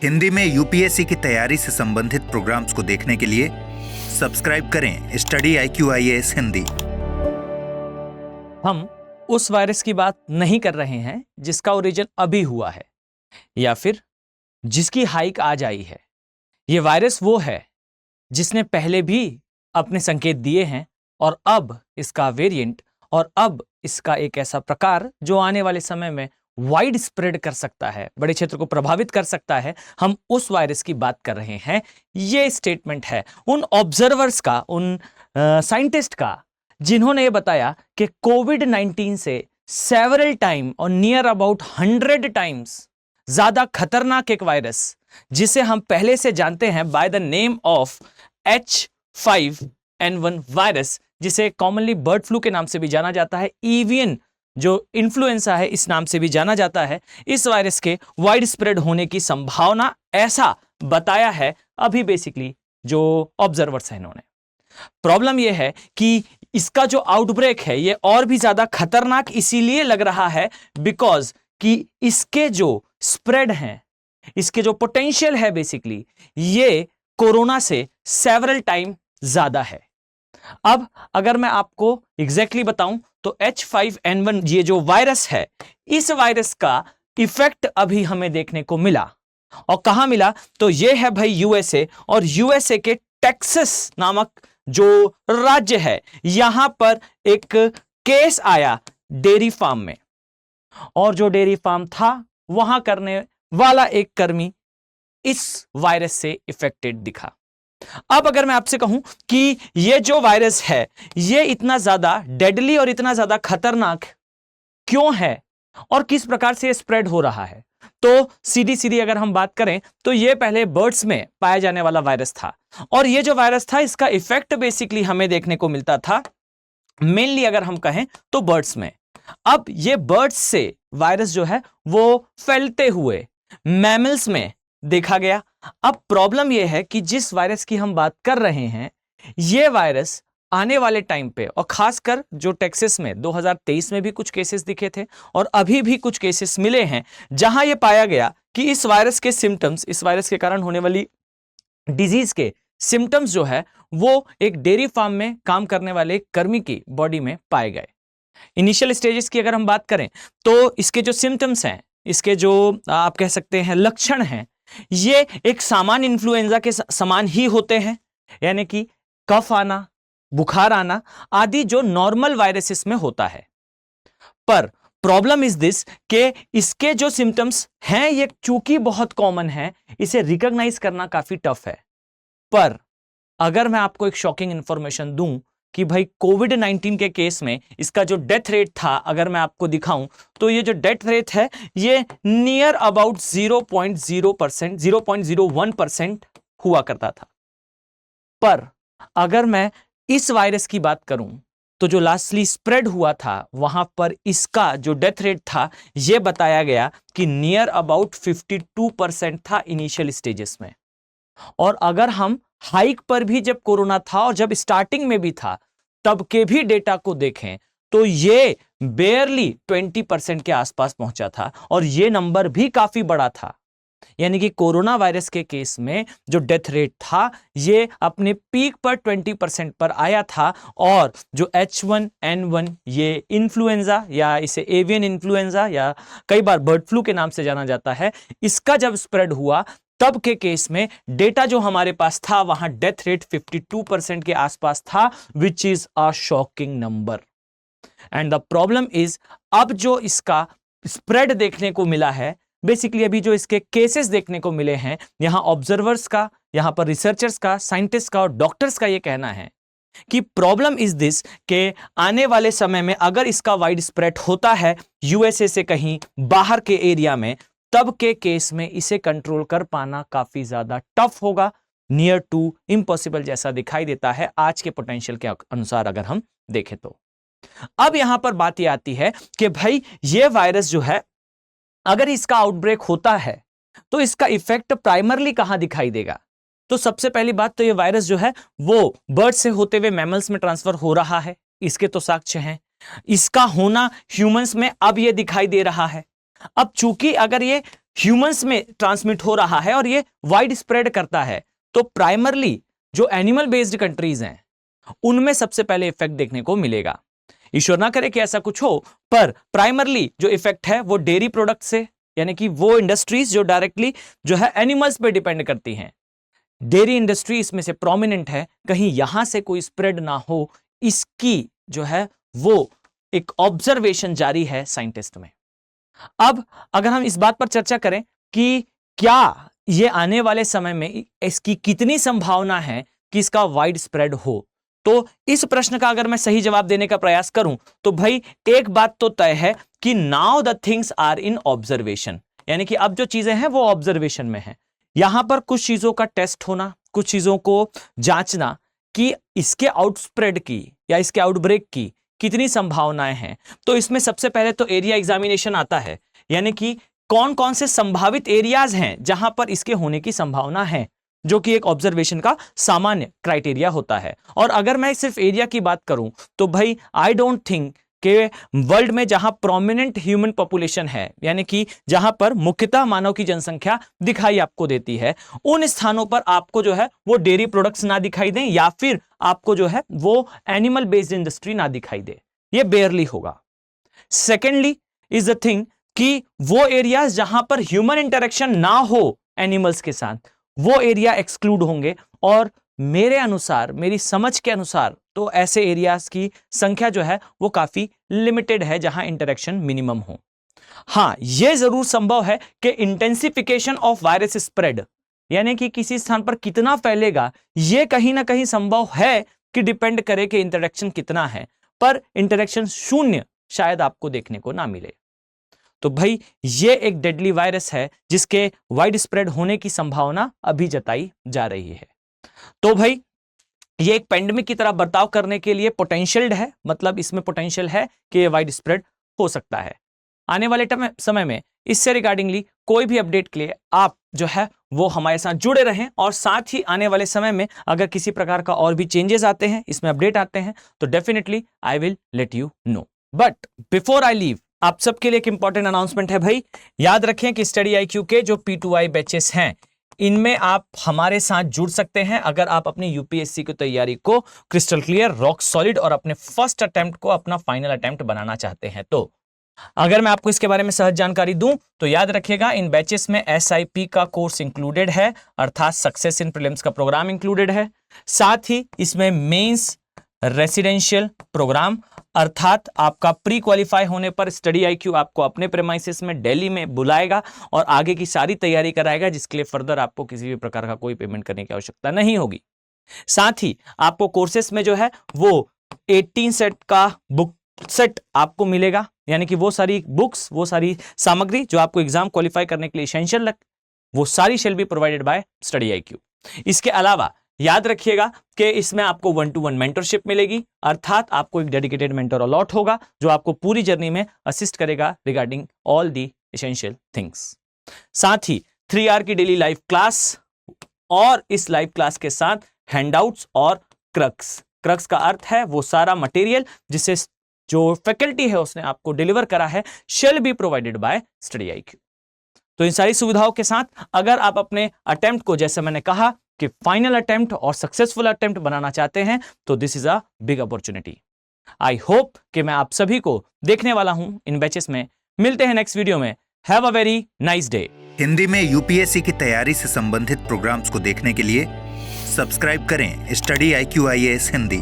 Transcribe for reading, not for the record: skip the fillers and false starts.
हिंदी में यूपीएससी की तैयारी से संबंधित प्रोग्राम्स को देखने के लिए सब्सक्राइब करें स्टडी IQIAS हिंदी। हम उस वायरस की बात नहीं कर रहे हैं जिसका ओरिजिन अभी हुआ है या फिर जिसकी हाइक आज आई है। ये वायरस वो है जिसने पहले भी अपने संकेत दिए हैं और अब इसका वेरिएंट और अब इसका एक ऐसा प्रकार जो आने वाले समय में वाइड स्प्रेड कर सकता है, बड़े क्षेत्र को प्रभावित कर सकता है। हम उस वायरस की बात कर रहे हैं। ये स्टेटमेंट है उन ऑब्जर्वर्स का, उन साइंटिस्ट का, जिन्होंने ये बताया कि कोविड-19 से सेवरल टाइम और नियर अबाउट 100 टाइम्स ज्यादा खतरनाक एक वायरस जिसे हम पहले से जानते हैं by the name of H5N1 virus, जिसे कॉमनली बर्ड फ्लू के नाम से भी जाना जाता है, एवियन जो इन्फ्लुएंजा है इस नाम से भी जाना जाता है। इस वायरस के वाइड स्प्रेड होने की संभावना, ऐसा बताया है अभी बेसिकली जो ऑब्जर्वर्स हैं इन्होंने। प्रॉब्लम यह है कि इसका जो आउटब्रेक है ये और भी ज्यादा खतरनाक इसीलिए लग रहा है बिकॉज कि इसके जो स्प्रेड हैं, इसके जो पोटेंशियल है बेसिकली ये कोरोना से सेवरल टाइम ज्यादा है। अब अगर मैं आपको एग्जैक्टली बताऊं तो H5N1 ये जो वायरस है, इस वायरस का इफेक्ट अभी हमें देखने को मिला। और कहां मिला तो ये है भाई यूएसए, और यूएसए के टेक्सास नामक जो राज्य है यहां पर एक केस आया डेयरी फार्म में, और जो डेयरी फार्म था वहां करने वाला एक कर्मी इस वायरस से इफेक्टेड दिखा। अब अगर मैं आपसे कहूं कि ये जो वायरस है ये इतना ज्यादा डेडली और इतना ज्यादा खतरनाक क्यों है और किस प्रकार से ये स्प्रेड हो रहा है, तो सीधी अगर हम बात करें तो ये पहले बर्ड्स में पाया जाने वाला वायरस था, और ये जो वायरस था इसका इफेक्ट बेसिकली हमें देखने को मिलता था मेनली अगर हम कहें तो बर्ड्स में। अब ये बर्ड्स से वायरस जो है वो फैलते हुए मैमल्स में देखा गया। अब प्रॉब्लम यह है कि जिस वायरस की हम बात कर रहे हैं ये वायरस आने वाले टाइम पे, और खासकर जो टेक्सास में 2023 में भी कुछ केसेस दिखे थे और अभी भी कुछ केसेस मिले हैं जहां यह पाया गया कि इस वायरस के सिम्टम्स, इस वायरस के कारण होने वाली डिजीज के सिम्टम्स जो है वो एक डेयरी फार्म में काम करने वाले एक कर्मी की बॉडी में पाए गए। इनिशियल स्टेजेस की अगर हम बात करें तो इसके जो सिम्टम्स हैं, इसके जो आप कह सकते हैं लक्षण हैं, ये एक सामान्य इन्फ्लुएंजा के समान ही होते हैं, यानी कि कफ आना, बुखार आना आदि जो नॉर्मल वायरसेस में होता है। पर प्रॉब्लम इज दिस कि इसके जो सिम्टम्स हैं ये चूंकि बहुत कॉमन है, इसे रिकॉग्नाइज करना काफी टफ है। पर अगर मैं आपको एक शॉकिंग इंफॉर्मेशन दूं कि भाई कोविड-19 के केस में इसका जो डेथ रेट था अगर मैं आपको दिखाऊं तो ये जो डेथ रेट है ये नियर अबाउट 0.0%, 0.01% हुआ करता था। पर अगर मैं इस वायरस की बात करूं तो जो लास्टली स्प्रेड हुआ था वहां पर इसका जो डेथ रेट था यह बताया गया कि नियर अबाउट 52% था इनिशियल स्टेजेस में। और अगर हम हाइक पर भी जब कोरोना था और जब स्टार्टिंग में भी था तब के भी डेटा को देखें तो ये बेयरली 20% के आसपास पहुंचा था, और ये नंबर भी काफी बड़ा था। यानी कि कोरोना वायरस के केस में जो डेथ रेट था ये अपने पीक पर 20% पर आया था, और जो H1N1 ये इन्फ्लुएंजा या इसे एवियन इन्फ्लुएंजा या कई बार बर्ड फ्लू के नाम से जाना जाता है, इसका जब स्प्रेड हुआ तब के केस में डेटा जो हमारे पास था वहां डेथ रेट 52% के आसपास था, which is a shocking number. And the problem is अब जो इसका स्प्रेड देखने को मिला है, बेसिकली अभी जो इसके केसेस देखने को मिले हैं, यहां ऑब्जर्वर्स का, यहां पर रिसर्चर्स का, साइंटिस्ट का और डॉक्टर्स का यह कहना है कि प्रॉब्लम इज दिस कि आने वाले समय में अगर इसका वाइड स्प्रेड होता है यूएसए से कहीं बाहर के एरिया में, तब के केस में इसे कंट्रोल कर पाना काफी ज्यादा टफ होगा, नियर टू इम्पॉसिबल जैसा दिखाई देता है आज के पोटेंशियल के अनुसार अगर हम देखें तो। अब यहां पर बात यह आती है कि भाई ये वायरस जो है अगर इसका आउटब्रेक होता है तो इसका इफेक्ट प्राइमरली कहां दिखाई देगा। तो सबसे पहली बात तो ये वायरस जो है वो बर्ड से होते हुए मैमल्स में ट्रांसफर हो रहा है, इसके तो साक्ष्य हैं। इसका होना ह्यूमंस में अब ये दिखाई दे रहा है। अब चूंकि अगर ये ह्यूमंस में ट्रांसमिट हो रहा है और ये वाइड स्प्रेड करता है, तो प्राइमरली जो एनिमल बेस्ड कंट्रीज हैं उनमें सबसे पहले इफेक्ट देखने को मिलेगा। ईश्वर ना करे कि ऐसा कुछ हो, पर प्राइमरली जो इफेक्ट है वो डेयरी प्रोडक्ट से, यानी कि वो इंडस्ट्रीज जो डायरेक्टली जो है एनिमल्स पे डिपेंड करती हैं, डेयरी इंडस्ट्री इसमें से प्रोमिनेंट है। कहीं यहां से कोई स्प्रेड ना हो, इसकी जो है वो एक ऑब्जर्वेशन जारी है साइंटिस्ट में। अब अगर हम इस बात पर चर्चा करें कि क्या ये आने वाले समय में इसकी कितनी संभावना है कि इसका वाइड स्प्रेड हो, तो इस प्रश्न का अगर मैं सही जवाब देने का प्रयास करूं तो भाई एक बात तो तय है कि now the things are in observation, यानी कि अब जो चीजें हैं वो ऑब्जर्वेशन में है। यहां पर कुछ चीजों का टेस्ट होना, कुछ चीजों को जांचना कि इसके आउटस्प्रेड की या इसके आउटब्रेक की कितनी संभावनाएं हैं। तो इसमें सबसे पहले तो एरिया एग्जामिनेशन आता है, यानी कि कौन कौन से संभावित एरियाज हैं जहां पर इसके होने की संभावना है, जो कि एक ऑब्जर्वेशन का सामान्य क्राइटेरिया होता है। और अगर मैं सिर्फ एरिया की बात करूं तो भाई आई डोंट थिंक कि वर्ल्ड में जहां प्रोमिनेंट ह्यूमन पॉपुलेशन है, यानी कि जहां पर मुख्यतः मानव की जनसंख्या दिखाई आपको देती है, उन स्थानों पर आपको जो है वो डेयरी प्रोडक्ट्स ना दिखाई दें या फिर आपको जो है वो एनिमल बेस्ड इंडस्ट्री ना दिखाई दे, ये बेयरली होगा। सेकेंडली इज द थिंग कि वो एरियाज जहां पर ह्यूमन इंटरेक्शन ना हो एनिमल्स के साथ, वो एरिया एक्सक्लूड होंगे। और मेरे अनुसार, मेरी समझ के अनुसार तो ऐसे एरियाज की संख्या जो है वो काफी लिमिटेड है जहां इंटरेक्शन मिनिमम हो। हां, यह जरूर संभव है कि इंटेंसिफिकेशन ऑफ वायरस स्प्रेड, यानी कि किसी स्थान पर कितना फैलेगा, यह कहीं ना कहीं संभव है कि डिपेंड करे कि इंटरेक्शन कितना है, पर इंटरेक्शन शून्य शायद आपको देखने को ना मिले। तो भाई ये एक डेडली वायरस है जिसके वाइड स्प्रेड होने की संभावना अभी जताई जा रही है। तो भाई ये एक पेंडेमिक की तरह बर्ताव करने के लिए पोटेंशियल्ड है, मतलब इसमें पोटेंशियल है कि ये वाइड स्प्रेड हो सकता है। आने वाले समय में इससे रिगार्डिंगली कोई भी अपडेट के लिए आप जो है वो हमारे साथ जुड़े रहें, और साथ ही आने वाले समय में अगर किसी प्रकार का और भी चेंजेस आते हैं, इसमें अपडेट आते हैं, तो definitely I will let you know. But before I leave, आप सबके लिए एक इंपॉर्टेंट अनाउंसमेंट है भाई। याद रखें कि स्टडी IQ के जो P2I बैचेस हैं, इनमें आप हमारे साथ जुड़ सकते हैं अगर आप अपनी UPSC की तैयारी को क्रिस्टल क्लियर, रॉक सॉलिड और अपने फर्स्ट अटेम्प्ट को अपना फाइनल अटेम्प्ट बनाना चाहते हैं। तो अगर मैं आपको इसके बारे में सहज जानकारी दूं तो याद रखिएगा, इन बैचेस में SIP का कोर्स इंक्लूडेड है, अर्थात सक्सेस इन प्रीलिम्स का प्रोग्राम इंक्लूडेड है। साथ ही इसमें मेंस, रेसिडेंशियल प्रोग्राम, अर्थात आपका प्री क्वालिफाई होने पर स्टडी IQ आपको अपने प्रेमाइसिस में दिल्ली में बुलाएगा और आगे की सारी तैयारी कराएगा, जिसके लिए फर्दर आपको किसी भी प्रकार का कोई पेमेंट करने की आवश्यकता नहीं होगी। साथ ही आपको कोर्सेस में जो है वो 18 सेट का बुक सेट आपको मिलेगा, यानी कि वो सारी बुक्स, वो सारी सामग्री जो आपको एग्जाम क्वालिफाई करने के लिए एसेंशियल लग, वो सारी shall be provided by study IQ। इसके अलावा याद रखिएगा कि इसमें आपको 1-to-1 मेंटरशिप मिलेगी, अर्थात आपको एक डेडिकेटेड मेंटर अलॉट होगा जो आपको पूरी जर्नी में असिस्ट करेगा regarding all the essential things. साथ ही 3 आवर की डेली लाइव क्लास, और इस लाइव क्लास के साथ हैंडआउट्स और क्रक्स का अर्थ है वो सारा मटेरियल जिसे जो फैकल्टी है उसने आपको डिलीवर करा है, shall be provided by study IQ। तो इन सारी सुविधाओं के साथ अगर आप अपने अटेम्प्ट को, जैसे मैंने कहा कि फाइनल अटेम्प्ट और सक्सेसफुल अटेम्प्ट बनाना चाहते हैं, तो this is a big opportunity. I hope कि मैं आप सभी को देखने वाला हूं इन बैचेस में। मिलते हैं नेक्स्ट वीडियो में। Have a very nice day. Hindi में UPSC की तैयारी से संबंधित प्रोग्राम्स को देखने के लिए सब्सक्राइब करें स्टडी IQ IAS हिंदी।